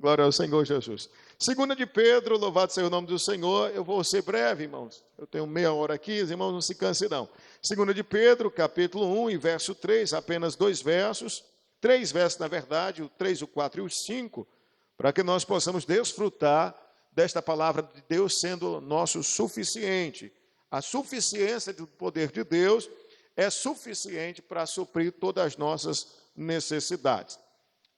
Glória ao Senhor Jesus. Segunda de Pedro, louvado seja o nome do Senhor. Eu vou ser breve, irmãos. Eu tenho meia hora aqui, os irmãos não se cansem não. Segunda de Pedro, capítulo 1 e verso 3, apenas 2 versos. 3 versos, na verdade, o 3, o 4 e o 5, para que nós possamos desfrutar desta palavra de Deus sendo nosso suficiente. A suficiência do poder de Deus é suficiente para suprir todas as nossas necessidades.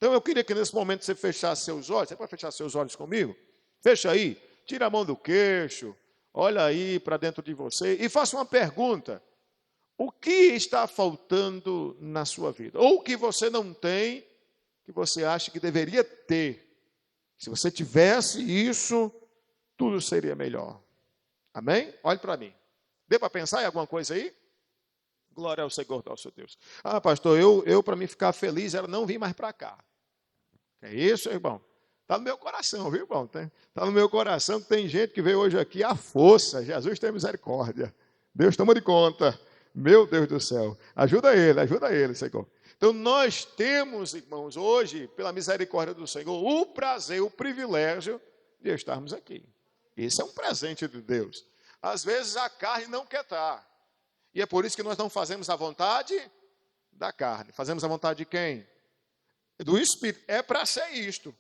Então eu queria que nesse momento você fechasse seus olhos. Você pode fechar seus olhos comigo? Fecha aí, tira a mão do queixo, olha aí para dentro de você e faça uma pergunta. O que está faltando na sua vida? Ou o que você não tem, que você acha que deveria ter? Se você tivesse isso, tudo seria melhor. Amém? Olhe para mim. Deu para pensar em alguma coisa aí? Glória ao Senhor nosso Deus. Ah, pastor, eu para mim ficar feliz era não vir mais para cá. É isso, irmão? Está no meu coração, viu, irmão? Está no meu coração que tem gente que veio hoje aqui à força. Jesus tem misericórdia. Deus toma de conta. Meu Deus do céu. Ajuda ele, Senhor. Então, nós temos, irmãos, hoje, pela misericórdia do Senhor, o prazer, o privilégio de estarmos aqui. Isso é um presente de Deus. Às vezes a carne não quer estar. E é por isso que nós não fazemos a vontade da carne. Fazemos a vontade de quem? Do Espírito. É para ser isto.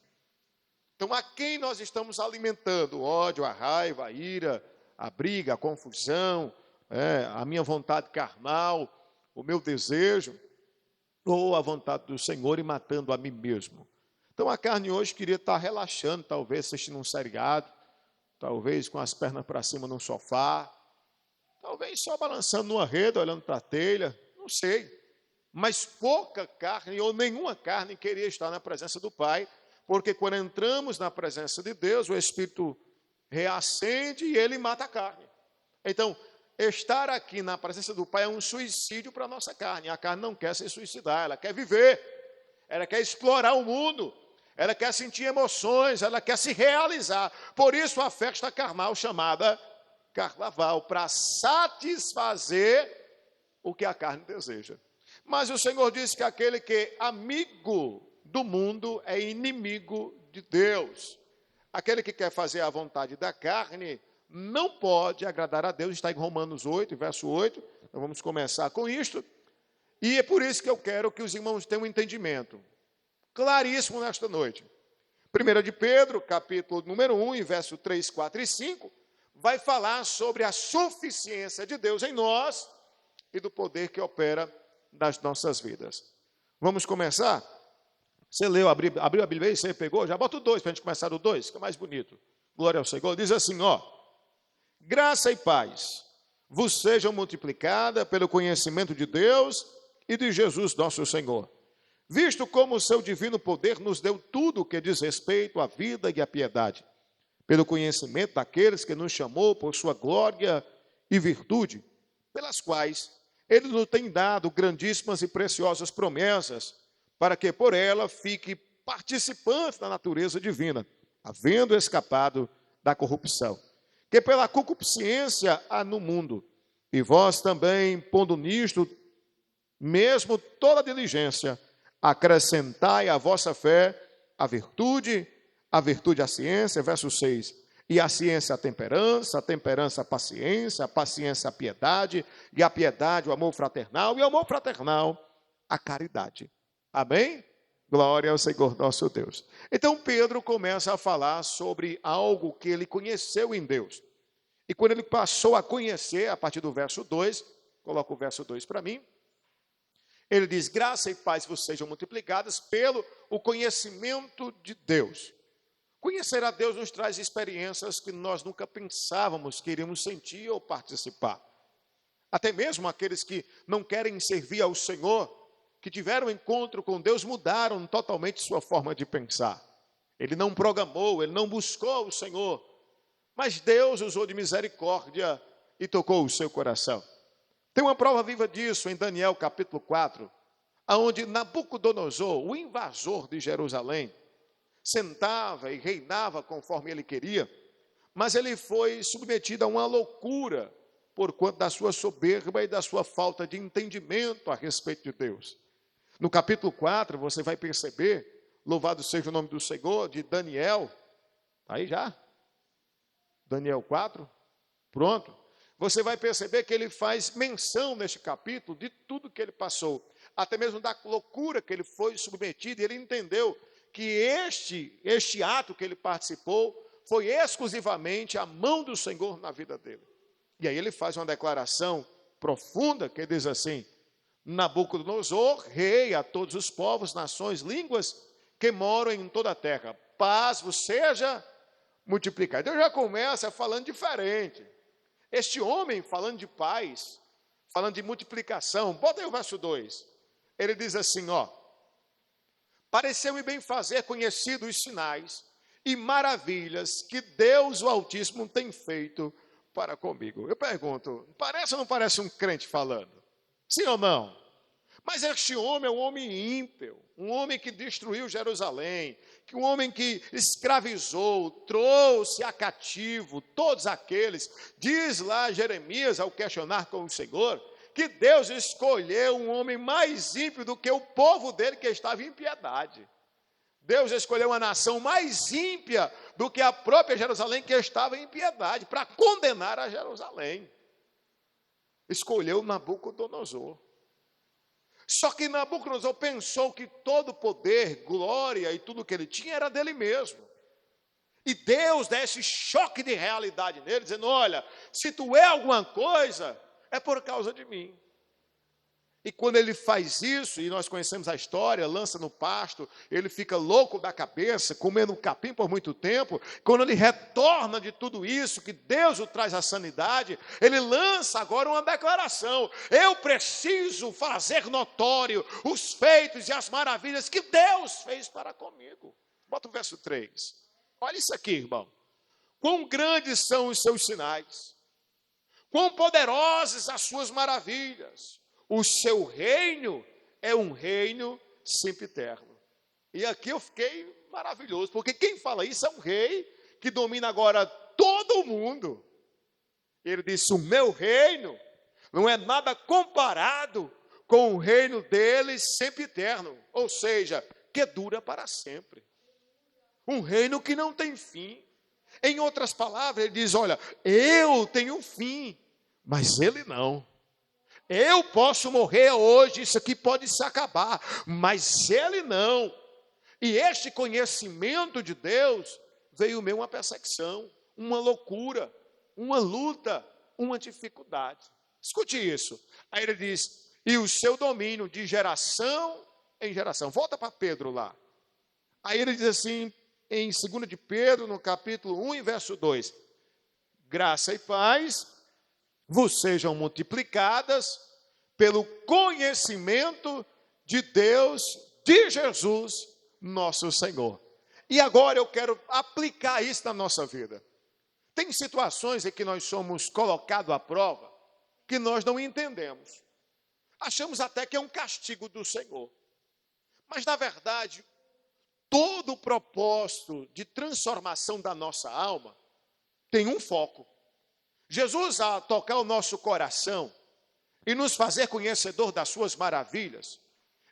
Então, a quem nós estamos alimentando? O ódio, a raiva, a ira, a briga, a confusão, a minha vontade carnal, o meu desejo, ou a vontade do Senhor e matando a mim mesmo. Então, a carne hoje queria estar relaxando, talvez assistindo um seriado, talvez com as pernas para cima num sofá, talvez só balançando numa rede, olhando para a telha, não sei. Mas pouca carne ou nenhuma carne queria estar na presença do Pai, porque quando entramos na presença de Deus, o Espírito reacende e ele mata a carne. Então, estar aqui na presença do Pai é um suicídio para a nossa carne. A carne não quer se suicidar, ela quer viver, ela quer explorar o mundo, ela quer sentir emoções, ela quer se realizar. Por isso a festa carnal chamada Carnaval, para satisfazer o que a carne deseja. Mas o Senhor disse que aquele que é amigo do mundo é inimigo de Deus. Aquele que quer fazer a vontade da carne não pode agradar a Deus. Está em Romanos 8, verso 8. Então vamos começar com isto. E é por isso que eu quero que os irmãos tenham um entendimento claríssimo nesta noite. 1 de Pedro, capítulo número 1, verso 3, 4 e 5, vai falar sobre a suficiência de Deus em nós e do poder que opera nas nossas vidas. Vamos começar? Você leu, abriu a Bíblia aí, você pegou? Já bota o 2 para a gente começar o 2, que é mais bonito. Glória ao Senhor. Diz assim, graça e paz vos sejam multiplicadas pelo conhecimento de Deus e de Jesus nosso Senhor. Visto como o seu divino poder nos deu tudo o que diz respeito à vida e à piedade, pelo conhecimento daqueles que nos chamou por sua glória e virtude, pelas quais ele nos tem dado grandíssimas e preciosas promessas, para que por ela fique participante da natureza divina, havendo escapado da corrupção, que pela concupiscência há no mundo, e vós também, pondo nisto mesmo toda diligência, acrescentai à vossa fé a virtude a ciência, verso 6, e a ciência a temperança a paciência, a paciência a piedade, e a piedade o amor fraternal, e o amor fraternal a caridade. Amém? Glória ao Senhor nosso Deus. Então Pedro começa a falar sobre algo que ele conheceu em Deus. E quando ele passou a conhecer, a partir do verso 2, coloca o verso 2 para mim, ele diz, graça e paz vos sejam multiplicadas pelo o conhecimento de Deus. Conhecer a Deus nos traz experiências que nós nunca pensávamos que iríamos sentir ou participar. Até mesmo aqueles que não querem servir ao Senhor, que tiveram encontro com Deus, mudaram totalmente sua forma de pensar. Ele não programou, ele não buscou o Senhor, mas Deus usou de misericórdia e tocou o seu coração. Tem uma prova viva disso em Daniel capítulo 4, onde Nabucodonosor, o invasor de Jerusalém, sentava e reinava conforme ele queria, mas ele foi submetido a uma loucura por conta da sua soberba e da sua falta de entendimento a respeito de Deus. No capítulo 4, você vai perceber, louvado seja o nome do Senhor, de Daniel, aí já, Daniel 4, pronto. Você vai perceber que ele faz menção neste capítulo de tudo que ele passou, até mesmo da loucura que ele foi submetido, e ele entendeu que este ato que ele participou foi exclusivamente a mão do Senhor na vida dele. E aí ele faz uma declaração profunda, que diz assim: Nabucodonosor, rei a todos os povos, nações, línguas que moram em toda a terra, paz vos seja multiplicada. Então já começa falando diferente. Este homem falando de paz, falando de multiplicação, bota aí o verso 2. Ele diz assim, ó: pareceu-me bem fazer conhecido os sinais e maravilhas que Deus, o Altíssimo, tem feito para comigo. Eu pergunto, parece ou não parece um crente falando? Sim ou não? Mas este homem é um homem ímpio, um homem que destruiu Jerusalém, um homem que escravizou, trouxe a cativo todos aqueles. Diz lá Jeremias, ao questionar com o Senhor, que Deus escolheu um homem mais ímpio do que o povo dele, que estava em impiedade. Deus escolheu uma nação mais ímpia do que a própria Jerusalém, que estava em impiedade, para condenar a Jerusalém. Escolheu Nabucodonosor. Só que Nabucodonosor pensou que todo poder, glória e tudo que ele tinha era dele mesmo. E Deus dá esse choque de realidade nele, dizendo: olha, se tu é alguma coisa, é por causa de mim. E quando ele faz isso, e nós conhecemos a história, lança no pasto, ele fica louco da cabeça, comendo capim por muito tempo. Quando ele retorna de tudo isso, que Deus o traz à sanidade, ele lança agora uma declaração: eu preciso fazer notório os feitos e as maravilhas que Deus fez para comigo. Bota o verso 3. Olha isso aqui, irmão. Quão grandes são os seus sinais, quão poderosas as suas maravilhas. O seu reino é um reino sempiterno. E aqui eu fiquei maravilhoso, porque quem fala isso é um rei que domina agora todo o mundo. Ele disse: o meu reino não é nada comparado com o reino dele sempiterno, ou seja, que dura para sempre. Um reino que não tem fim. Em outras palavras, ele diz: olha, eu tenho fim, mas ele não. Eu posso morrer hoje, isso aqui pode se acabar, mas ele não. E este conhecimento de Deus veio-me uma perseguição, uma loucura, uma luta, uma dificuldade. Escute isso. Aí ele diz: e o seu domínio de geração em geração. Volta para Pedro lá. Aí ele diz assim, em 2 de Pedro, no capítulo 1 e verso 2: graça e paz vos sejam multiplicadas pelo conhecimento de Deus, de Jesus, nosso Senhor. E agora eu quero aplicar isso na nossa vida. Tem situações em que nós somos colocados à prova, que nós não entendemos. Achamos até que é um castigo do Senhor. Mas, na verdade, todo o propósito de transformação da nossa alma tem um foco. Jesus, a tocar o nosso coração e nos fazer conhecedor das suas maravilhas,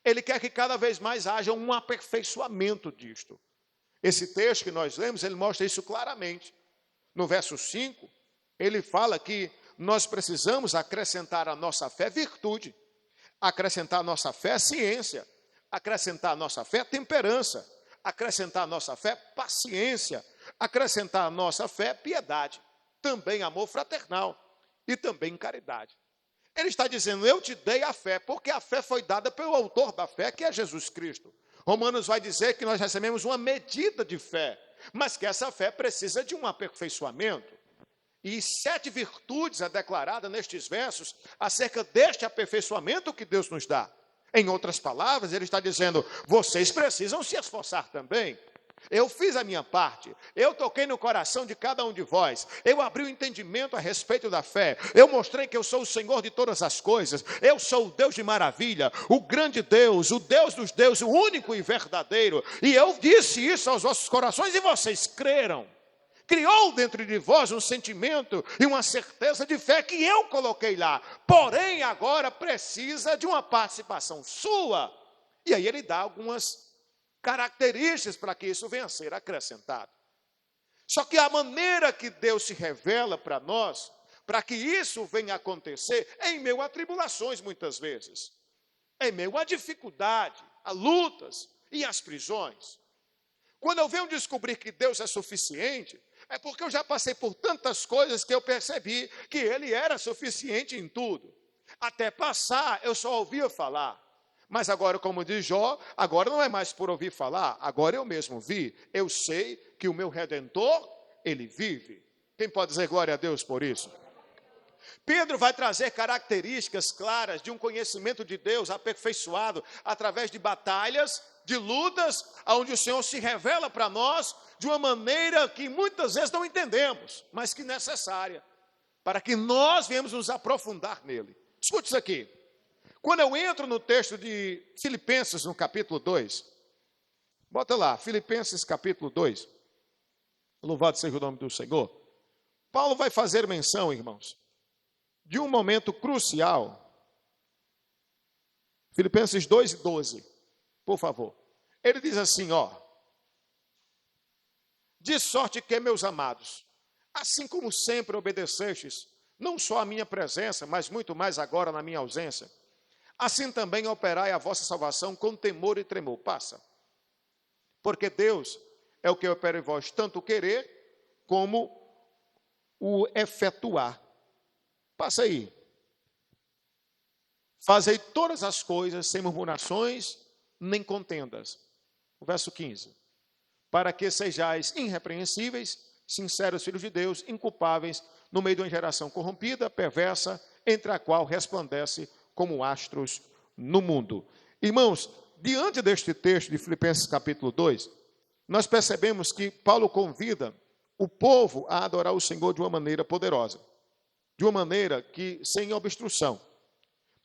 ele quer que cada vez mais haja um aperfeiçoamento disto. Esse texto que nós lemos, ele mostra isso claramente. No verso 5, ele fala que nós precisamos acrescentar à nossa fé virtude, acrescentar à nossa fé ciência, acrescentar à nossa fé temperança, acrescentar à nossa fé paciência, acrescentar à nossa fé piedade, também amor fraternal e também caridade. Ele está dizendo: eu te dei a fé, porque a fé foi dada pelo autor da fé, que é Jesus Cristo. Romanos vai dizer que nós recebemos uma medida de fé, mas que essa fé precisa de um aperfeiçoamento. E 7 virtudes é declarada nestes versos acerca deste aperfeiçoamento que Deus nos dá. Em outras palavras, ele está dizendo: vocês precisam se esforçar também. Eu fiz a minha parte, eu toquei no coração de cada um de vós, eu abri o entendimento a respeito da fé, eu mostrei que eu sou o Senhor de todas as coisas, eu sou o Deus de maravilha, o grande Deus, o Deus dos deuses, o único e verdadeiro, e eu disse isso aos vossos corações e vocês creram. Criou dentro de vós um sentimento e uma certeza de fé que eu coloquei lá, porém agora precisa de uma participação sua. E aí ele dá algumas características para que isso venha a ser acrescentado. Só que a maneira que Deus se revela para nós, para que isso venha a acontecer, é em meio a tribulações muitas vezes, é em meio a dificuldade, a lutas e as prisões. Quando eu venho descobrir que Deus é suficiente, é porque eu já passei por tantas coisas que eu percebi que Ele era suficiente em tudo. Até passar, eu só ouvia falar. Mas agora, como diz Jó, agora não é mais por ouvir falar, agora eu mesmo vi. Eu sei que o meu Redentor, Ele vive. Quem pode dizer glória a Deus por isso? Pedro vai trazer características claras de um conhecimento de Deus aperfeiçoado através de batalhas, de lutas, onde o Senhor se revela para nós de uma maneira que muitas vezes não entendemos, mas que é necessária, para que nós venhamos nos aprofundar nele. Escute isso aqui. Quando eu entro no texto de Filipenses, no capítulo 2, bota lá, Filipenses capítulo 2, louvado seja o nome do Senhor. Paulo vai fazer menção, irmãos, de um momento crucial. Filipenses 2:12, por favor. Ele diz assim, de sorte que, meus amados, assim como sempre obedecestes, não só a minha presença, mas muito mais agora na minha ausência, assim também operai a vossa salvação com temor e tremor. Passa. Porque Deus é o que opera em vós, tanto o querer como o efetuar. Passa aí. Fazei todas as coisas sem murmurações nem contendas. O verso 15. Para que sejais irrepreensíveis, sinceros filhos de Deus, inculpáveis, no meio de uma geração corrompida, perversa, entre a qual resplandece como astros no mundo. Irmãos, diante deste texto de Filipenses capítulo 2, nós percebemos que Paulo convida o povo a adorar o Senhor de uma maneira poderosa, de uma maneira que sem obstrução.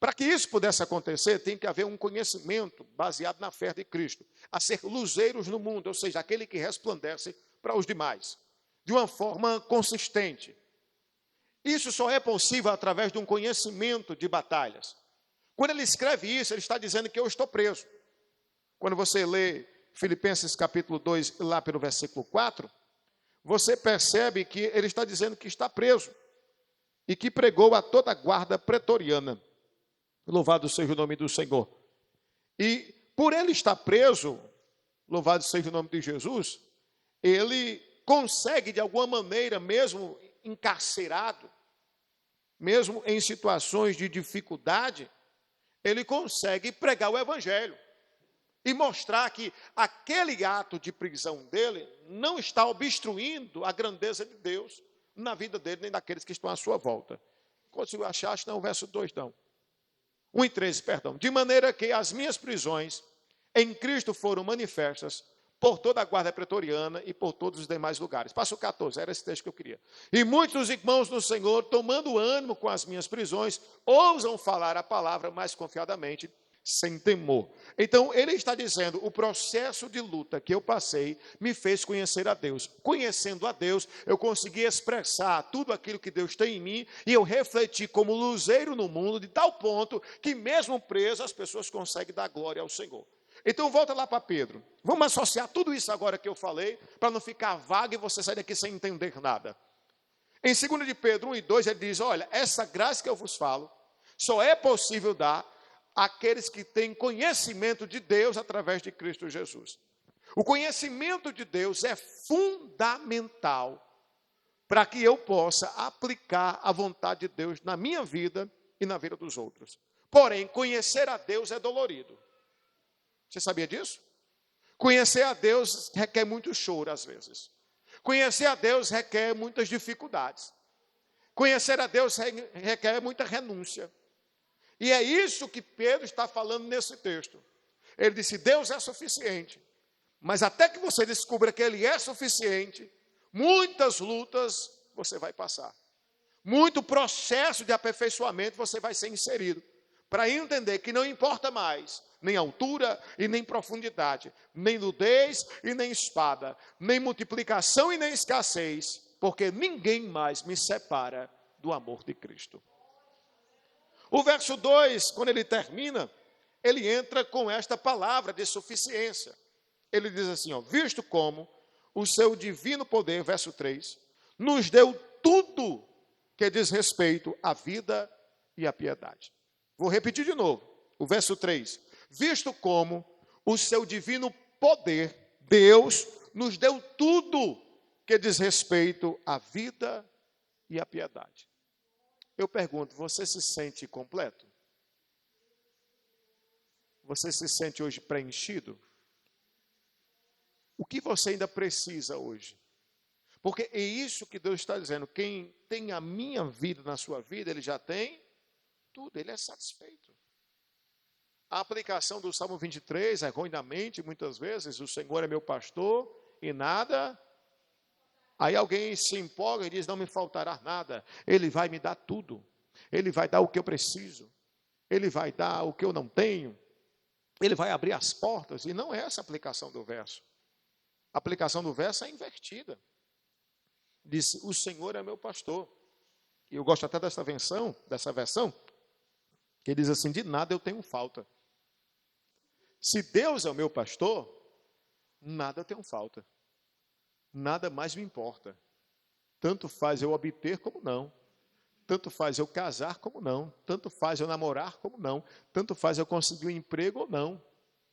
Para que isso pudesse acontecer, tem que haver um conhecimento baseado na fé de Cristo, a ser luzeiros no mundo, ou seja, aquele que resplandece para os demais, de uma forma consistente. Isso só é possível através de um conhecimento de batalhas. Quando ele escreve isso, ele está dizendo que eu estou preso. Quando você lê Filipenses capítulo 2, lá pelo versículo 4, você percebe que ele está dizendo que está preso e que pregou a toda a guarda pretoriana. Louvado seja o nome do Senhor. E por ele estar preso, louvado seja o nome de Jesus, ele consegue de alguma maneira, mesmo encarcerado, mesmo em situações de dificuldade, ele consegue pregar o evangelho e mostrar que aquele ato de prisão dele não está obstruindo a grandeza de Deus na vida dele, nem daqueles que estão à sua volta. Consigo achar, acho que não, o verso 2 não. 1:13, perdão. De maneira que as minhas prisões em Cristo foram manifestas por toda a guarda pretoriana e por todos os demais lugares. Passo 14, era esse texto que eu queria. E muitos dos irmãos do Senhor, tomando ânimo com as minhas prisões, ousam falar a palavra mais confiadamente, sem temor. Então, ele está dizendo, o processo de luta que eu passei me fez conhecer a Deus. Conhecendo a Deus, eu consegui expressar tudo aquilo que Deus tem em mim e eu refleti como luzeiro no mundo, de tal ponto que mesmo preso, as pessoas conseguem dar glória ao Senhor. Então, volta lá para Pedro. Vamos associar tudo isso agora que eu falei, para não ficar vago e você sair daqui sem entender nada. Em 2 de Pedro 1:2, ele diz, olha, essa graça que eu vos falo, só é possível dar àqueles que têm conhecimento de Deus através de Cristo Jesus. O conhecimento de Deus é fundamental para que eu possa aplicar a vontade de Deus na minha vida e na vida dos outros. Porém, conhecer a Deus é dolorido. Você sabia disso? Conhecer a Deus requer muito choro às vezes. Conhecer a Deus requer muitas dificuldades. Conhecer a Deus requer muita renúncia. E é isso que Pedro está falando nesse texto. Ele disse, Deus é suficiente. Mas até que você descubra que Ele é suficiente, muitas lutas você vai passar. Muito processo de aperfeiçoamento você vai ser inserido. Para entender que não importa mais, nem altura e nem profundidade, nem nudez e nem espada, nem multiplicação e nem escassez, porque ninguém mais me separa do amor de Cristo. O verso 2, quando ele termina, ele entra com esta palavra de suficiência. Ele diz assim, ó, visto como o seu divino poder, verso 3, nos deu tudo que diz respeito à vida e à piedade. Vou repetir de novo, o verso 3. Visto como o seu divino poder, Deus, nos deu tudo que diz respeito à vida e à piedade. Eu pergunto, você se sente completo? Você se sente hoje preenchido? O que você ainda precisa hoje? Porque é isso que Deus está dizendo. Quem tem a minha vida na sua vida, ele já tem tudo, ele é satisfeito. A aplicação do Salmo 23, erroneamente, muitas vezes, o Senhor é meu pastor e nada. Aí alguém se empolga e diz, não me faltará nada. Ele vai me dar tudo. Ele vai dar o que eu preciso. Ele vai dar o que eu não tenho. Ele vai abrir as portas. E não é essa a aplicação do verso. A aplicação do verso é invertida. Disse, o Senhor é meu pastor. E eu gosto até dessa versão, que diz assim, de nada eu tenho falta. Se Deus é o meu pastor, nada eu tenho falta. Nada mais me importa. Tanto faz eu obter como não. Tanto faz eu casar como não. Tanto faz eu namorar como não. Tanto faz eu conseguir um emprego ou não.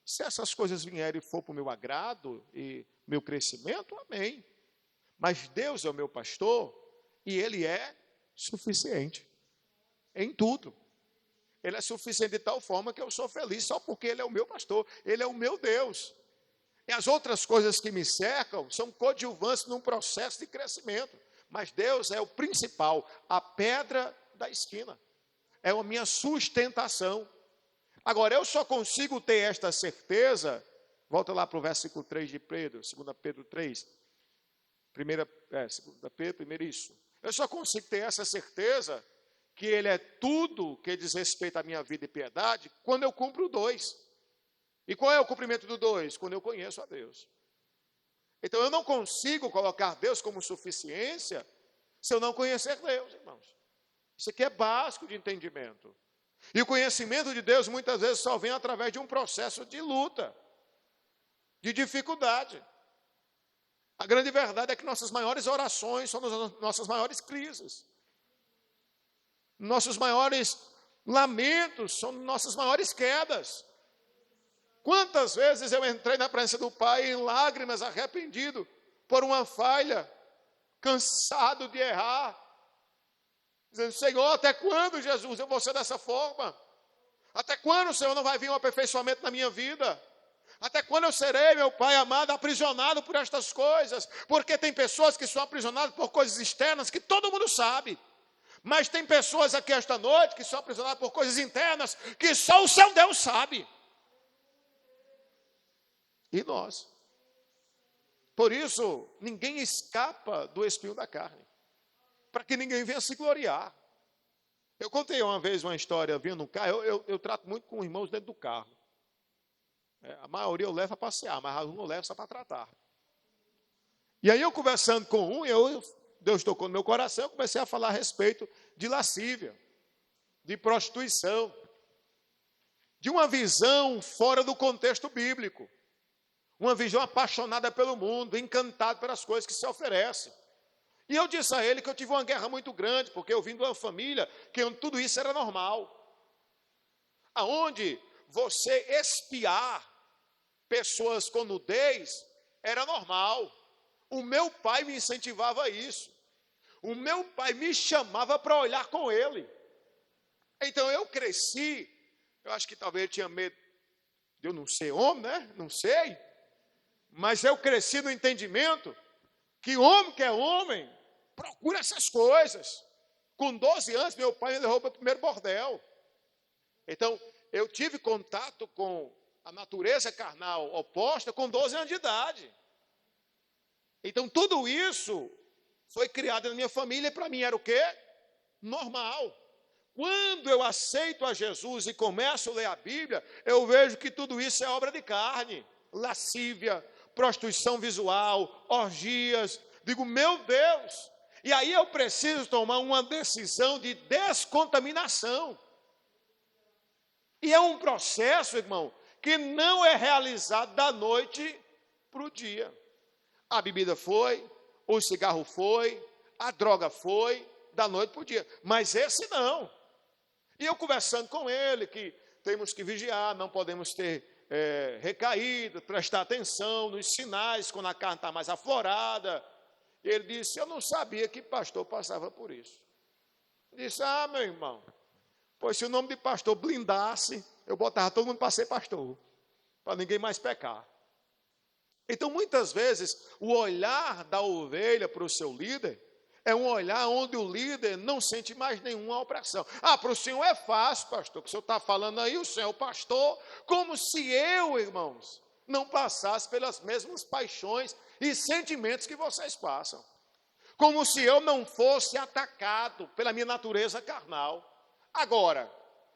Se essas coisas vierem e for para o meu agrado e meu crescimento, amém. Mas Deus é o meu pastor e Ele é suficiente em tudo. Ele é suficiente de tal forma que eu sou feliz só porque Ele é o meu pastor. Ele é o meu Deus. E as outras coisas que me cercam são coadjuvantes num processo de crescimento. Mas Deus é o principal, a pedra da esquina. É a minha sustentação. Agora, eu só consigo ter esta certeza, volta lá para o versículo 3 de Pedro, 2 Pedro 3, 2 Pedro, primeiro isso. Eu só consigo ter essa certeza que Ele é tudo que diz respeito à minha vida e piedade, quando eu cumpro o 2. E qual é o cumprimento do 2? Quando eu conheço a Deus. Então eu não consigo colocar Deus como suficiência se eu não conhecer Deus, irmãos. Isso aqui é básico de entendimento. E o conhecimento de Deus muitas vezes só vem através de um processo de luta, de dificuldade. A grande verdade é que nossas maiores orações são nossas maiores crises. Nossos maiores lamentos são nossas maiores quedas. Quantas vezes eu entrei na presença do Pai em lágrimas, arrependido por uma falha, cansado de errar, dizendo, Senhor, até quando, Jesus, eu vou ser dessa forma? Até quando, Senhor, não vai vir um aperfeiçoamento na minha vida? Até quando eu serei, meu Pai amado, aprisionado por estas coisas? Porque tem pessoas que são aprisionadas por coisas externas que todo mundo sabe. Mas tem pessoas aqui esta noite que são aprisionadas por coisas internas que só o seu Deus sabe. E nós. Por isso, ninguém escapa do espinho da carne. Para que ninguém venha se gloriar. Eu contei uma vez uma história, vindo no carro, eu trato muito com irmãos dentro do carro. A maioria eu levo a passear, mas alguns eu levo só para tratar. E aí eu conversando com um, Deus tocou no meu coração, eu comecei a falar a respeito de lascívia, de prostituição, de uma visão fora do contexto bíblico. Uma visão apaixonada pelo mundo, encantado pelas coisas que se oferecem. E eu disse a ele que eu tive uma guerra muito grande, porque eu vim de uma família que tudo isso era normal. Aonde você espiar pessoas com nudez era normal. O meu pai me incentivava a isso. O meu pai me chamava para olhar com ele. Então eu cresci, eu acho que talvez ele tinha medo de eu não ser homem, né? Não sei. Mas eu cresci no entendimento que homem que é homem procura essas coisas. Com 12 anos, meu pai me levou para o primeiro bordel. Então, eu tive contato com a natureza carnal oposta com 12 anos de idade. Então, tudo isso foi criado na minha família e para mim era o quê? Normal. Quando eu aceito a Jesus e começo a ler a Bíblia, eu vejo que tudo isso é obra de carne. Lascívia, prostituição visual, orgias. Digo, meu Deus! E aí eu preciso tomar uma decisão de descontaminação. E é um processo, irmão, que não é realizado da noite para o dia. A bebida foi, o cigarro foi, a droga foi, da noite para o dia. Mas esse não. E eu conversando com ele, que temos que vigiar, não podemos ter recaída, prestar atenção nos sinais, quando a carne está mais aflorada. Ele disse, eu não sabia que pastor passava por isso. Disse, meu irmão, pois se o nome de pastor blindasse, eu botava todo mundo para ser pastor, para ninguém mais pecar. Então, muitas vezes, o olhar da ovelha para o seu líder é um olhar onde o líder não sente mais nenhuma opressão. Para o senhor é fácil, pastor, que o senhor está falando aí, o senhor é o pastor, como se eu, irmãos, não passasse pelas mesmas paixões e sentimentos que vocês passam. Como se eu não fosse atacado pela minha natureza carnal. Agora,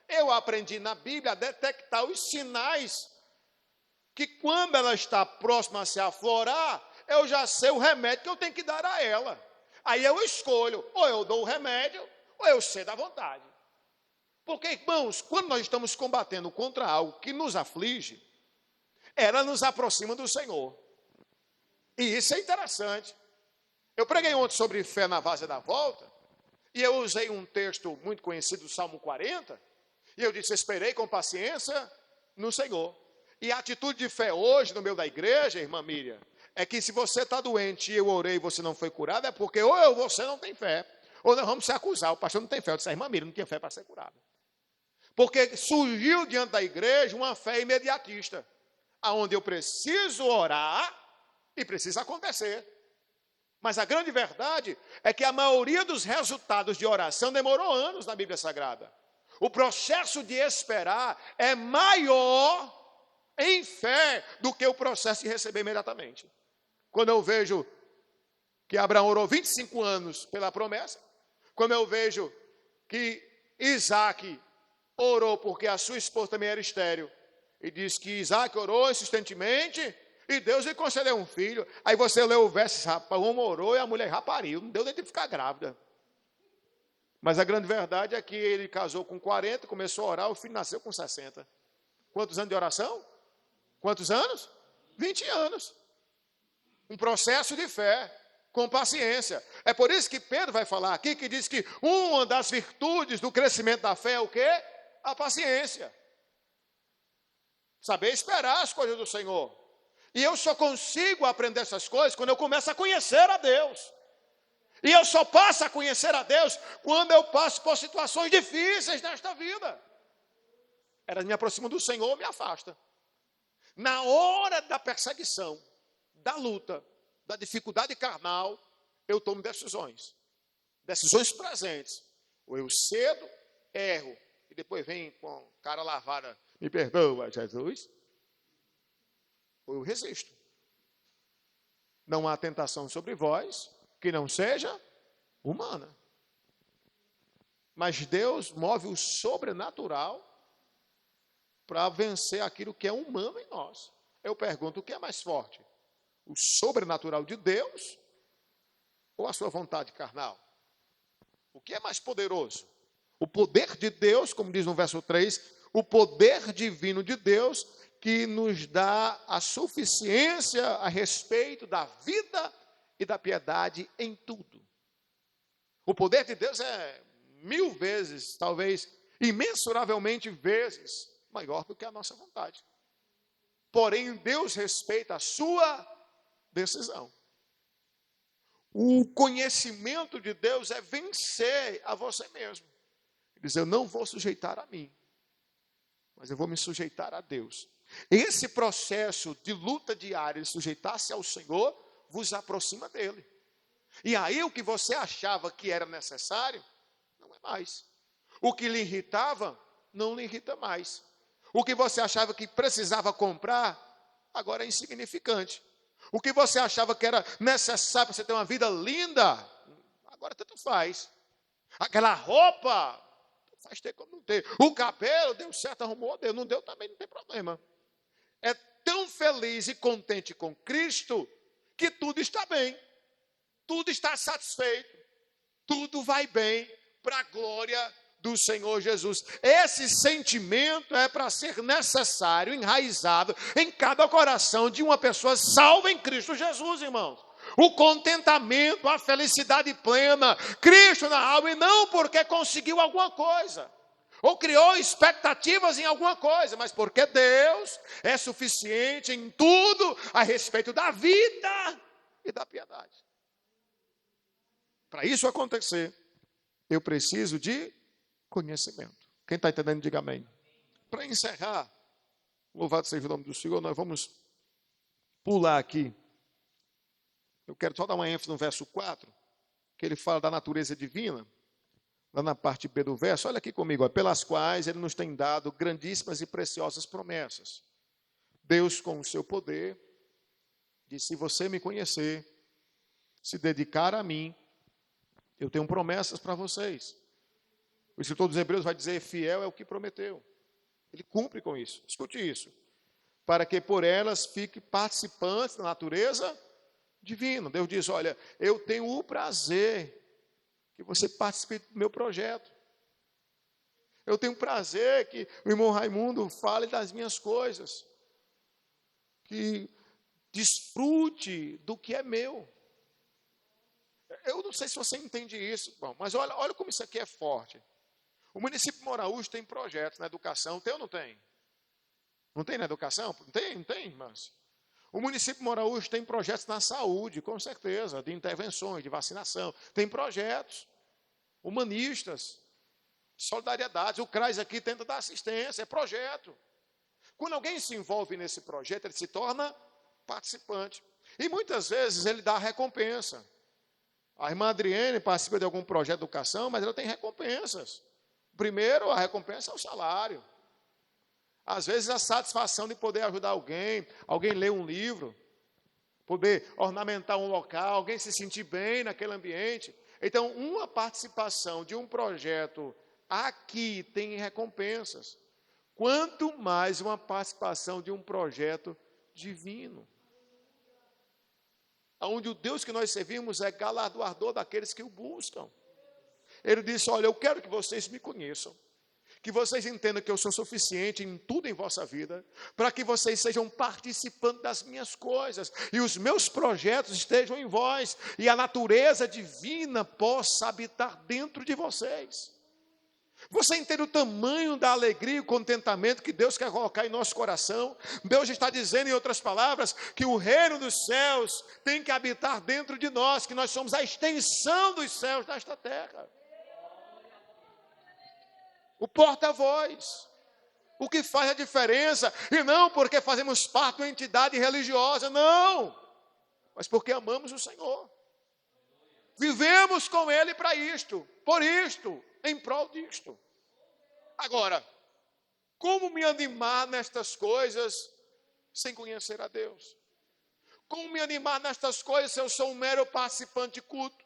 eu aprendi na Bíblia a detectar os sinais que quando ela está próxima a se aflorar, eu já sei o remédio que eu tenho que dar a ela. Aí eu escolho, ou eu dou o remédio, ou eu cedo à vontade. Porque, irmãos, quando nós estamos combatendo contra algo que nos aflige, ela nos aproxima do Senhor. E isso é interessante. Eu preguei ontem sobre fé na várzea da volta, e eu usei um texto muito conhecido do Salmo 40, e eu disse, esperei com paciência no Senhor. E a atitude de fé hoje no meio da igreja, irmã Miriam, é que se você está doente e eu orei e você não foi curado, é porque ou você não tem fé, ou nós vamos se acusar, o pastor não tem fé. Eu disse, irmã Miriam não tinha fé para ser curada. Porque surgiu diante da igreja uma fé imediatista, aonde eu preciso orar e precisa acontecer. Mas a grande verdade é que a maioria dos resultados de oração demorou anos na Bíblia Sagrada. O processo de esperar é maior em fé do que o processo de receber imediatamente. Quando eu vejo que Abraão orou 25 anos pela promessa, quando eu vejo que Isaac orou porque a sua esposa também era estéril, e diz que Isaac orou insistentemente, e Deus lhe concedeu um filho. Aí você lê o verso, rapaz, o homem orou e a mulher já pariu, não deu nem de ficar grávida. Mas a grande verdade é que ele casou com 40, começou a orar, o filho nasceu com 60. Quantos anos de oração? Quantos anos? 20 anos. Um processo de fé, com paciência. É por isso que Pedro vai falar aqui, que diz que uma das virtudes do crescimento da fé é o quê? A paciência. Saber esperar as coisas do Senhor. E eu só consigo aprender essas coisas quando eu começo a conhecer a Deus. E eu só passo a conhecer a Deus quando eu passo por situações difíceis nesta vida. Elas me aproximam do Senhor ou me afastam. Na hora da perseguição, da luta, da dificuldade carnal, eu tomo decisões. Decisões presentes. Ou eu cedo, erro, e depois vem com cara lavada, me perdoa, Jesus. Ou eu resisto. Não há tentação sobre vós que não seja humana. Mas Deus move o sobrenatural para vencer aquilo que é humano em nós. Eu pergunto, o que é mais forte? O sobrenatural de Deus ou a sua vontade carnal? O que é mais poderoso? O poder de Deus, como diz no verso 3, o poder divino de Deus que nos dá a suficiência a respeito da vida e da piedade em tudo. O poder de Deus é 1000 vezes, talvez imensuravelmente vezes, maior do que a nossa vontade. Porém, Deus respeita a sua decisão. O conhecimento de Deus é vencer a você mesmo. Diz, eu não vou sujeitar a mim, mas eu vou me sujeitar a Deus. Esse processo de luta diária, de sujeitar-se ao Senhor, vos aproxima dele. E aí o que você achava que era necessário, não é mais. O que lhe irritava, não lhe irrita mais. O que você achava que precisava comprar, agora é insignificante. O que você achava que era necessário para você ter uma vida linda, agora tanto faz. Aquela roupa, faz ter como não ter. O cabelo, deu certo, arrumou, deu. Não deu também, não tem problema. É tão feliz e contente com Cristo, que tudo está bem. Tudo está satisfeito. Tudo vai bem para a glória do Senhor Jesus. Esse sentimento é para ser necessário, enraizado em cada coração de uma pessoa salva em Cristo Jesus, irmãos. O contentamento, a felicidade plena, Cristo na alma, e não porque conseguiu alguma coisa, ou criou expectativas em alguma coisa, mas porque Deus é suficiente em tudo a respeito da vida e da piedade. Para isso acontecer, eu preciso de conhecimento. Quem está entendendo, diga amém. Para encerrar, louvado seja o nome do Senhor, nós vamos pular aqui. Eu quero só dar uma ênfase no verso 4, que ele fala da natureza divina, lá na parte B do verso. Olha aqui comigo, pelas quais ele nos tem dado grandíssimas e preciosas promessas. Deus, com o seu poder, diz: se você me conhecer, se dedicar a mim, eu tenho promessas para vocês. O escritor dos Hebreus vai dizer: fiel é o que prometeu. Ele cumpre com isso. Escute isso. Para que por elas fique participantes da natureza divina. Deus diz: olha, eu tenho o prazer que você participe do meu projeto. Eu tenho prazer que o irmão Raimundo fale das minhas coisas. Que desfrute do que é meu. Eu não sei se você entende isso, irmão, mas olha como isso aqui é forte. O município de Moraújo tem projetos na educação, tem ou não tem? Não tem na educação? Não tem, irmãos? O município de Moraújo tem projetos na saúde, com certeza, de intervenções, de vacinação. Tem projetos humanistas, solidariedade. O CRAS aqui tenta dar assistência, é projeto. Quando alguém se envolve nesse projeto, ele se torna participante. E muitas vezes ele dá recompensa. A irmã Adriene participa de algum projeto de educação, mas ela tem recompensas. Primeiro, a recompensa é o salário. Às vezes, a satisfação de poder ajudar alguém ler um livro, poder ornamentar um local, alguém se sentir bem naquele ambiente. Então, uma participação de um projeto aqui tem recompensas. Quanto mais uma participação de um projeto divino, onde o Deus que nós servimos é galardoador daqueles que o buscam. Ele disse: olha, eu quero que vocês me conheçam, que vocês entendam que eu sou suficiente em tudo em vossa vida, para que vocês sejam participantes das minhas coisas, e os meus projetos estejam em vós, e a natureza divina possa habitar dentro de vocês. Você entende o tamanho da alegria e o contentamento que Deus quer colocar em nosso coração? Deus está dizendo, em outras palavras, que o reino dos céus tem que habitar dentro de nós, que nós somos a extensão dos céus desta terra. O porta-voz, o que faz a diferença, e não porque fazemos parte de uma entidade religiosa, não, mas porque amamos o Senhor. Vivemos com Ele para isto, por isto, em prol disto. Agora, como me animar nestas coisas sem conhecer a Deus? Como me animar nestas coisas se eu sou um mero participante de culto?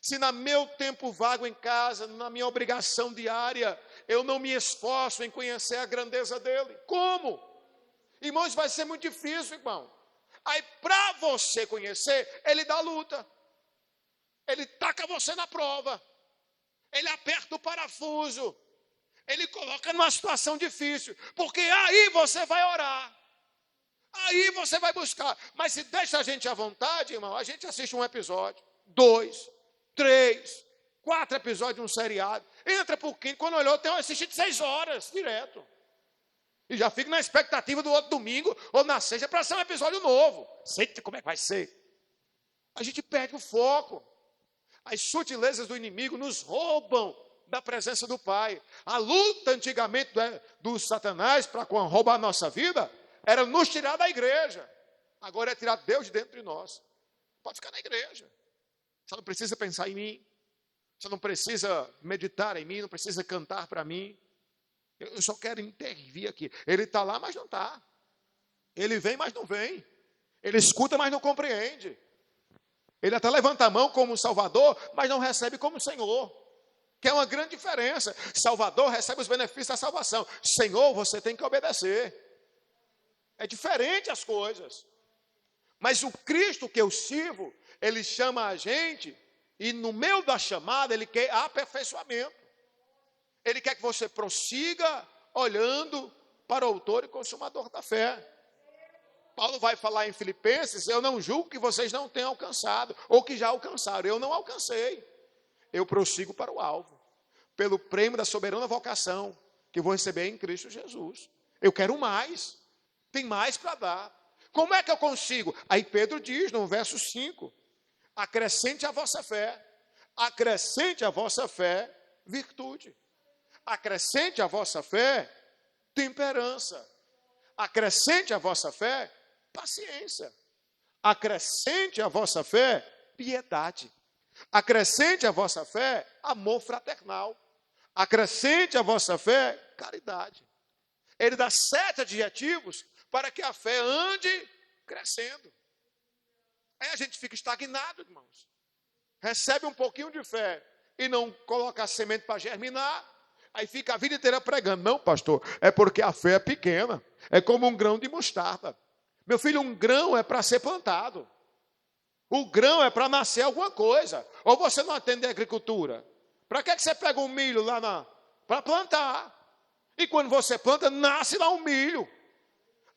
Se no meu tempo vago em casa, na minha obrigação diária, eu não me esforço em conhecer a grandeza dele? Como? Irmãos, vai ser muito difícil, irmão. Aí, para você conhecer, ele dá luta. Ele taca você na prova. Ele aperta o parafuso. Ele coloca numa situação difícil. Porque aí você vai orar. Aí você vai buscar. Mas se deixa a gente à vontade, irmão, a gente assiste um episódio, 2, 3, 4 episódios de um seriado. Entra por quinto. Quando olhou, tem assistido 6 horas, direto. E já fica na expectativa do outro domingo, ou na sexta, para ser um episódio novo. Sei como é que vai ser. A gente perde o foco. As sutilezas do inimigo nos roubam da presença do Pai. A luta antigamente do Satanás para roubar a nossa vida era nos tirar da igreja. Agora é tirar Deus de dentro de nós. Pode ficar na igreja. Você não precisa pensar em mim. Você não precisa meditar em mim, não precisa cantar para mim. Eu só quero intervir aqui. Ele está lá, mas não está. Ele vem, mas não vem. Ele escuta, mas não compreende. Ele até levanta a mão como Salvador, mas não recebe como Senhor. Que é uma grande diferença. Salvador recebe os benefícios da salvação. Senhor, você tem que obedecer. É diferente as coisas. Mas o Cristo que eu sirvo, Ele chama a gente, e no meio da chamada, Ele quer aperfeiçoamento. Ele quer que você prossiga olhando para o autor e consumador da fé. Paulo vai falar em Filipenses: eu não julgo que vocês não tenham alcançado, ou que já alcançaram. Eu não alcancei. Eu prossigo para o alvo, pelo prêmio da soberana vocação que vou receber em Cristo Jesus. Eu quero mais. Tem mais para dar. Como é que eu consigo? Aí Pedro diz no verso 5: acrescente a vossa fé. Acrescente a vossa fé virtude. Acrescente a vossa fé temperança. Acrescente a vossa fé paciência. Acrescente a vossa fé piedade. Acrescente a vossa fé amor fraternal. Acrescente a vossa fé caridade. Ele dá 7 adjetivos para que a fé ande crescendo. Aí a gente fica estagnado, irmãos. Recebe um pouquinho de fé e não coloca a semente para germinar. Aí fica a vida inteira pregando. Não, pastor, é porque a fé é pequena. É como um grão de mostarda. Meu filho, um grão é para ser plantado. O grão é para nascer alguma coisa. Ou você não atende a agricultura? Para que você pega um milho lá para plantar? E quando você planta, nasce lá um milho.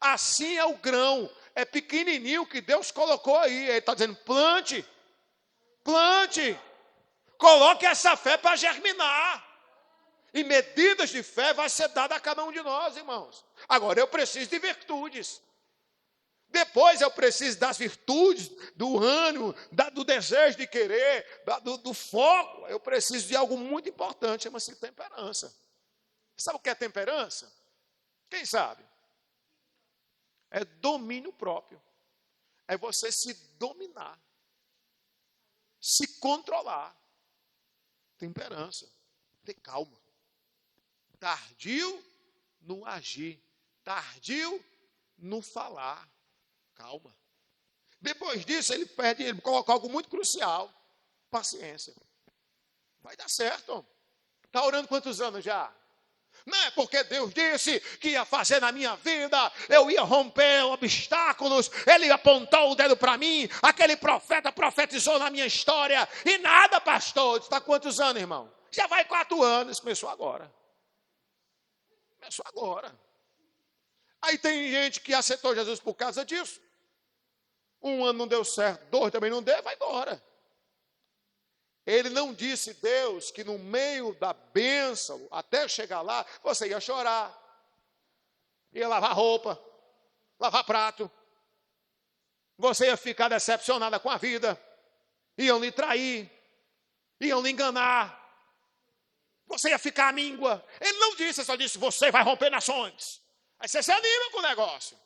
Assim é o grão. É pequenininho que Deus colocou aí. Ele está dizendo: plante. Plante. Coloque essa fé para germinar. E medidas de fé vai ser dada a cada um de nós, irmãos. Agora, eu preciso de virtudes. Depois eu preciso das virtudes, do ânimo, do desejo de querer, do foco. Eu preciso de algo muito importante, chama-se temperança. Sabe o que é temperança? Quem sabe? É domínio próprio. É você se dominar. Se controlar. Temperança. Ter calma. Tardio no agir. Tardio no falar. Calma. Depois disso, ele coloca algo muito crucial. Paciência. Vai dar certo. Está orando quantos anos já? Não é porque Deus disse que ia fazer na minha vida, eu ia romper obstáculos, ele apontou o dedo para mim, aquele profeta profetizou na minha história, e nada, pastor. Está quantos anos, irmão? Já vai 4 anos, começou agora. Começou agora. Aí tem gente que aceitou Jesus por causa disso. 1 ano não deu certo, 2 também não deu, vai embora. Ele não disse, Deus, que no meio da bênção, até chegar lá, você ia chorar. Ia lavar roupa, lavar prato. Você ia ficar decepcionada com a vida. Iam lhe trair. Iam lhe enganar. Você ia ficar míngua. Ele não disse, ele só disse, você vai romper nações. Aí você se anima com o negócio.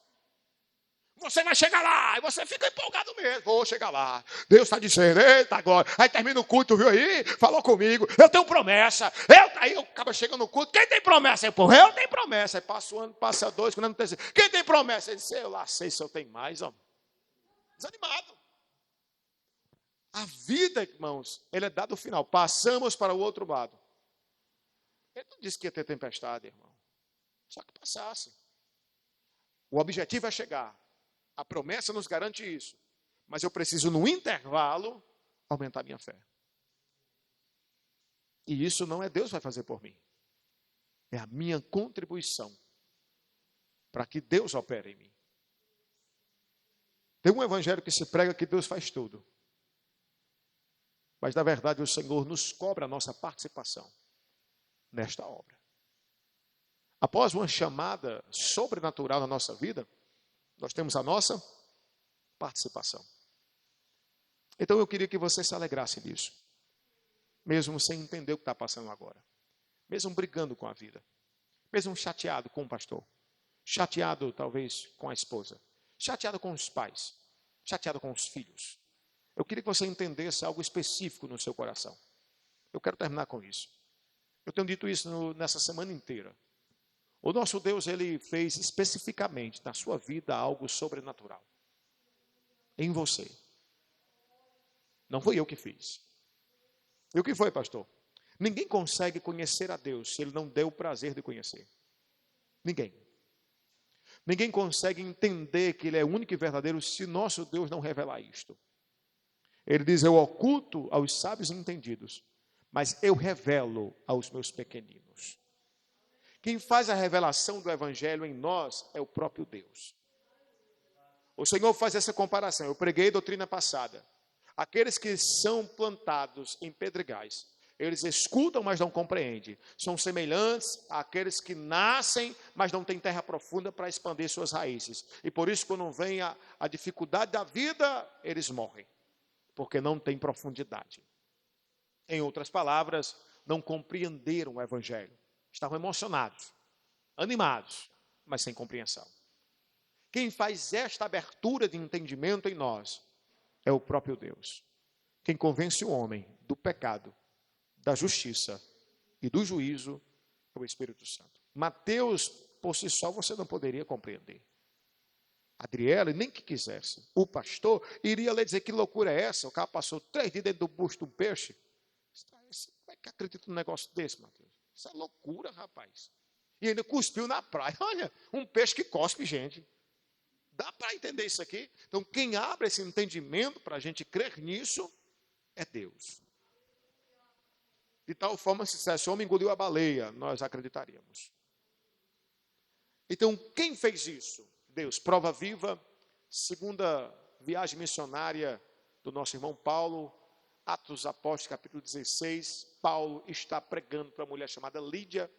Você vai chegar lá, e você fica empolgado mesmo. Vou chegar lá. Deus está dizendo, eita glória. Aí termina o culto, viu aí? Falou comigo, eu tenho promessa. Aí eu acaba chegando no culto, quem tem promessa? Aí, pô, eu tenho promessa. Aí passa 1 ano, passa 2, quando não tem. Quem tem promessa? Ele disse, eu lá sei se eu tenho mais, ó. Desanimado. A vida, irmãos, ele é dado o final. Passamos para o outro lado. Ele não disse que ia ter tempestade, irmão. Só que passasse. O objetivo é chegar. A promessa nos garante isso. Mas eu preciso, no intervalo, aumentar minha fé. E isso não é Deus que vai fazer por mim. É a minha contribuição para que Deus opere em mim. Tem um evangelho que se prega que Deus faz tudo. Mas, na verdade, o Senhor nos cobra a nossa participação nesta obra. Após uma chamada sobrenatural na nossa vida, nós temos a nossa participação. Então eu queria que você se alegrasse disso. Mesmo sem entender o que está passando agora. Mesmo brigando com a vida. Mesmo chateado com o pastor. Chateado talvez com a esposa. Chateado com os pais. Chateado com os filhos. Eu queria que você entendesse algo específico no seu coração. Eu quero terminar com isso. Eu tenho dito isso nessa semana inteira. O nosso Deus, ele fez especificamente na sua vida algo sobrenatural. Em você. Não foi eu que fiz. E o que foi, pastor? Ninguém consegue conhecer a Deus se ele não deu o prazer de conhecer. Ninguém. Ninguém consegue entender que ele é único e verdadeiro se nosso Deus não revelar isto. Ele diz, eu oculto aos sábios e entendidos, mas eu revelo aos meus pequeninos. Quem faz a revelação do evangelho em nós é o próprio Deus. O Senhor faz essa comparação. Eu preguei doutrina passada. Aqueles que são plantados em pedregais, eles escutam, mas não compreendem. São semelhantes àqueles que nascem, mas não têm terra profunda para expandir suas raízes. E por isso, quando vem a dificuldade da vida, eles morrem, porque não têm profundidade. Em outras palavras, não compreenderam o evangelho. Estavam emocionados, animados, mas sem compreensão. Quem faz esta abertura de entendimento em nós é o próprio Deus. Quem convence o homem do pecado, da justiça e do juízo é o Espírito Santo. Mateus, por si só, você não poderia compreender. Adriela, nem que quisesse. O pastor iria lhe dizer: que loucura é essa? O cara passou 3 dias dentro do bucho de um peixe. Como é que acredita num negócio desse, Mateus? Isso é loucura, rapaz. E ainda cuspiu na praia. Olha, um peixe que cospe, gente. Dá para entender isso aqui? Então, quem abre esse entendimento para a gente crer nisso é Deus. De tal forma, se esse homem engoliu a baleia, nós acreditaríamos. Então, quem fez isso? Deus. Prova viva, segunda viagem missionária do nosso irmão Paulo, Atos Apóstolos, capítulo 16. Paulo está pregando para uma mulher chamada Lídia,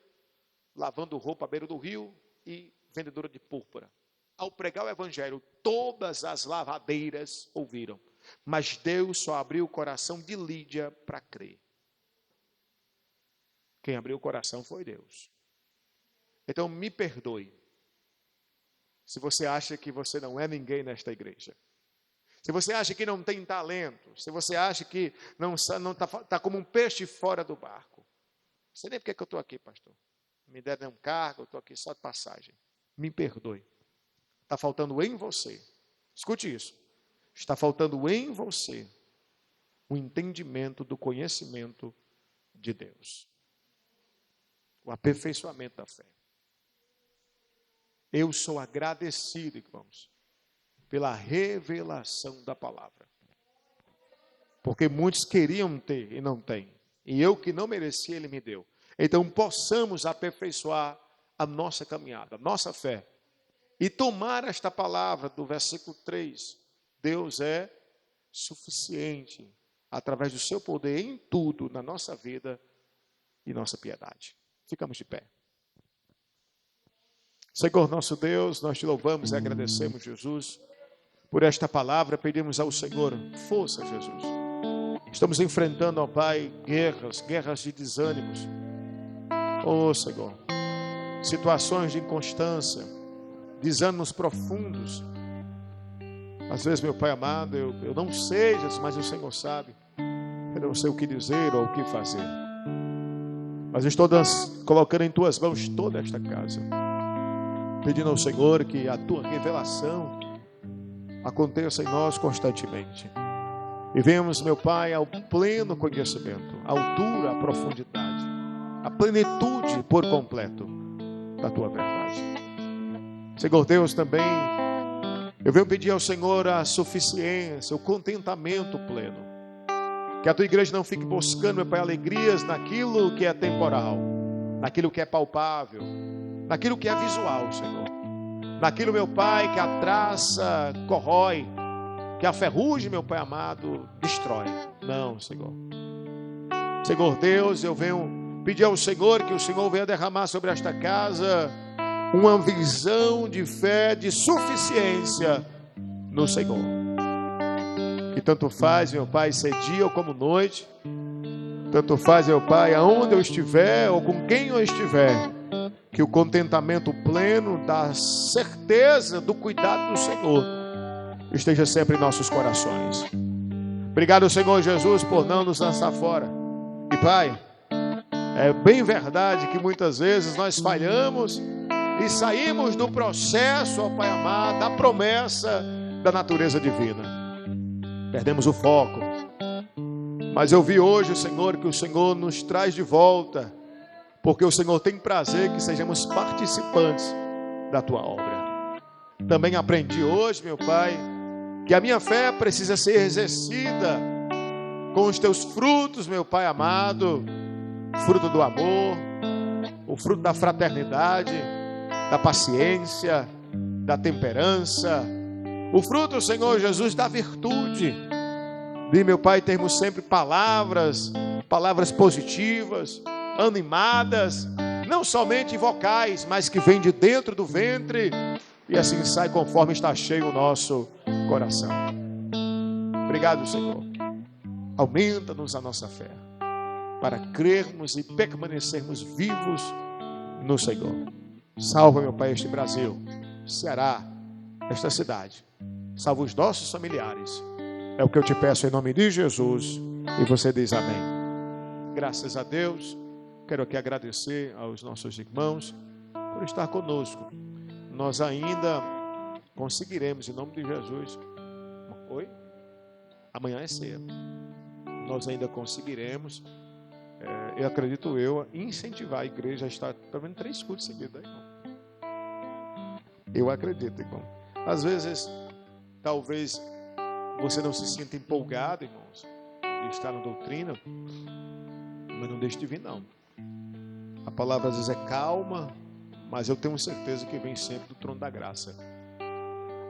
lavando roupa à beira do rio e vendedora de púrpura. Ao pregar o evangelho, todas as lavadeiras ouviram, mas Deus só abriu o coração de Lídia para crer. Quem abriu o coração foi Deus. Então, me perdoe se você acha que você não é ninguém nesta igreja. Se você acha que não tem talento, se você acha que não está como um peixe fora do barco. Não sei nem porque que eu estou aqui, pastor. Me deram um cargo, eu estou aqui só de passagem. Me perdoe. Está faltando em você, escute isso, está faltando em você o entendimento do conhecimento de Deus. O aperfeiçoamento da fé. Eu sou agradecido, irmãos, pela revelação da palavra. Porque muitos queriam ter e não têm. E eu que não merecia, Ele me deu. Então possamos aperfeiçoar a nossa caminhada, a nossa fé. E tomar esta palavra do versículo 3. Deus é suficiente através do seu poder em tudo na nossa vida e nossa piedade. Ficamos de pé. Senhor nosso Deus, nós te louvamos e agradecemos, Jesus, por esta palavra. Pedimos ao Senhor força, Jesus. Estamos enfrentando, ó Pai, guerras de desânimos. Ó Senhor, situações de inconstância, desânimos profundos. Às vezes, meu Pai amado, eu não sei, Jesus, mas o Senhor sabe. Eu não sei o que dizer ou o que fazer. Mas eu estou colocando em Tuas mãos toda esta casa, pedindo ao Senhor que a Tua revelação aconteça em nós constantemente. E venhamos, meu Pai, ao pleno conhecimento, à altura, à profundidade, à plenitude por completo da Tua verdade. Senhor Deus, também eu venho pedir ao Senhor a suficiência, o contentamento pleno. Que a Tua igreja não fique buscando, meu Pai, alegrias naquilo que é temporal, naquilo que é palpável, naquilo que é visual, Senhor. Naquilo, meu Pai, que a traça corrói, que a ferrugem, meu Pai amado, destrói. Não, Senhor. Senhor Deus, eu venho pedir ao Senhor que o Senhor venha derramar sobre esta casa uma visão de fé, de suficiência no Senhor. Que tanto faz, meu Pai, ser dia ou como noite, tanto faz, meu Pai, aonde eu estiver ou com quem eu estiver, que o contentamento pleno da certeza do cuidado do Senhor esteja sempre em nossos corações. Obrigado, Senhor Jesus, por não nos lançar fora. E Pai, é bem verdade que muitas vezes nós falhamos e saímos do processo, ó Pai amado, da promessa da natureza divina. Perdemos o foco. Mas eu vi hoje, Senhor, que o Senhor nos traz de volta, porque o Senhor tem prazer que sejamos participantes da Tua obra. Também aprendi hoje, meu Pai, que a minha fé precisa ser exercida com os teus frutos, meu Pai amado, fruto do amor, o fruto da fraternidade, da paciência, da temperança, o fruto, Senhor Jesus, da virtude, de, meu Pai, termos sempre palavras positivas, animadas, não somente vocais, mas que vêm de dentro do ventre, e assim sai conforme está cheio o nosso coração. Obrigado, Senhor. Aumenta-nos a nossa fé, para crermos e permanecermos vivos no Senhor. Salva, meu Pai, este Brasil, Ceará, esta cidade. Salva os nossos familiares. É o que eu te peço em nome de Jesus. E você diz amém. Graças a Deus. Quero aqui agradecer aos nossos irmãos por estar conosco. Nós ainda conseguiremos, em nome de Jesus. Oi? Amanhã é ceia. Nós ainda conseguiremos, eu acredito incentivar a igreja a estar pelo menos 3 cultos seguidos, irmão. Eu acredito, irmão. Às vezes, talvez você não se sinta empolgado, irmãos, de estar na doutrina, mas não deixe de vir, não. A palavra às vezes é calma, mas eu tenho certeza que vem sempre do trono da graça.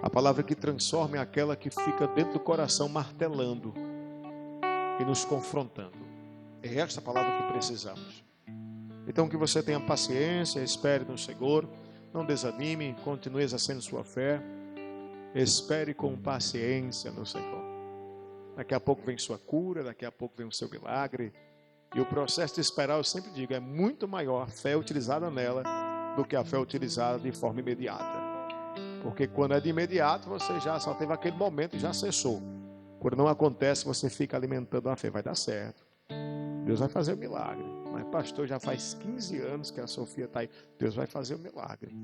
A palavra que transforma é aquela que fica dentro do coração martelando e nos confrontando. É esta palavra que precisamos. Então que você tenha paciência, espere no Senhor, não desanime, continue exercendo sua fé, espere com paciência no Senhor. Daqui a pouco vem sua cura, daqui a pouco vem o seu milagre. E o processo de esperar, eu sempre digo, é muito maior a fé utilizada nela do que a fé utilizada de forma imediata. Porque quando é de imediato, você já só teve aquele momento e já cessou. Quando não acontece, você fica alimentando a fé. Vai dar certo. Deus vai fazer o milagre. Mas, pastor, já faz 15 anos que a Sofia está aí. Deus vai fazer o milagre.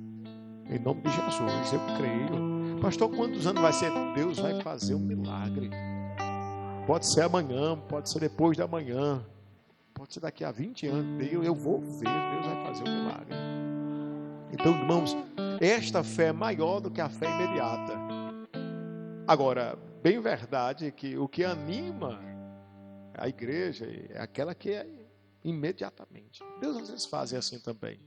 Em nome de Jesus, eu creio. Pastor, quantos anos vai ser? Deus vai fazer o milagre. Pode ser amanhã, pode ser depois da manhã. Pode ser daqui a 20 anos. Eu vou ver, Deus vai fazer o milagre. Então, irmãos, esta fé é maior do que a fé imediata. Agora, bem verdade que o que anima a igreja é aquela que é imediatamente. Deus às vezes faz assim também.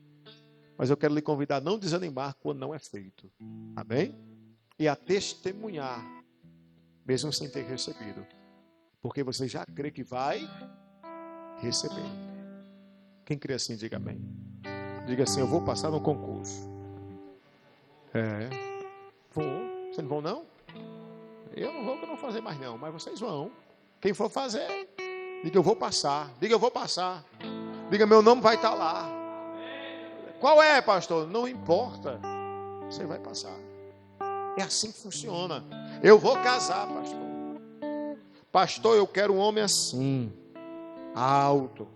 Mas eu quero lhe convidar a não desanimar quando não é feito. Amém? E a testemunhar, mesmo sem ter recebido. Porque você já crê que vai receber. Quem crê assim, diga amém. Diga assim, eu vou passar no concurso. Vou. Vocês não vão, não? Eu não vou, que eu não vou fazer mais, não. Mas vocês vão. Quem for fazer, diga, eu vou passar. Diga, eu vou passar. Diga, meu nome vai estar lá. Qual é, pastor? Não importa. Você vai passar. É assim que funciona. Eu vou casar, pastor. Pastor, eu quero um homem assim. Alto.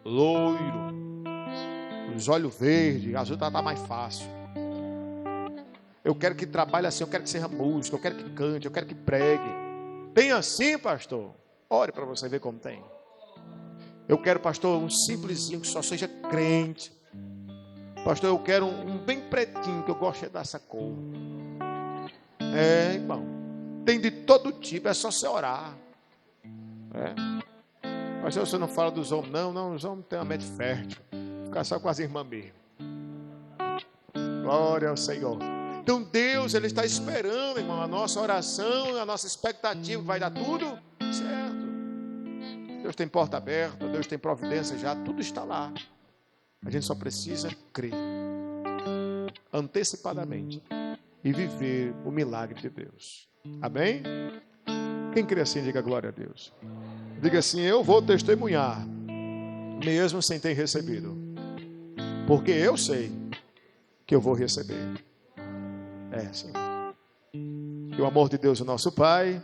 Loiro. Os olhos verdes. Azul tá mais fácil. Eu quero que trabalhe assim. Eu quero que seja músico. Eu quero que cante. Eu quero que pregue. Tem assim, pastor? Ore para você ver como tem. Eu quero, pastor, um simplesinho que só seja crente. Pastor, eu quero um bem pretinho, que eu gosto dessa cor. Irmão. Tem de todo tipo, é só você orar. Mas você não fala dos homens, não, os homens têm uma mente fértil. Ficar só com as irmãs mesmo. Glória ao Senhor. Então Deus, Ele está esperando, irmão, a nossa oração, a nossa expectativa, vai dar tudo certo. Deus tem porta aberta, Deus tem providência já, tudo está lá. A gente só precisa crer antecipadamente e viver o milagre de Deus. Amém? Quem crê assim, diga glória a Deus. Diga assim, eu vou testemunhar, mesmo sem ter recebido. Porque eu sei que eu vou receber. Sim. Que o amor de Deus, o nosso Pai,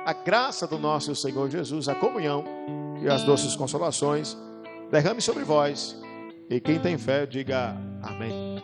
a graça do nosso Senhor Jesus, a comunhão e as doces consolações derrame sobre vós. E quem tem fé, diga amém.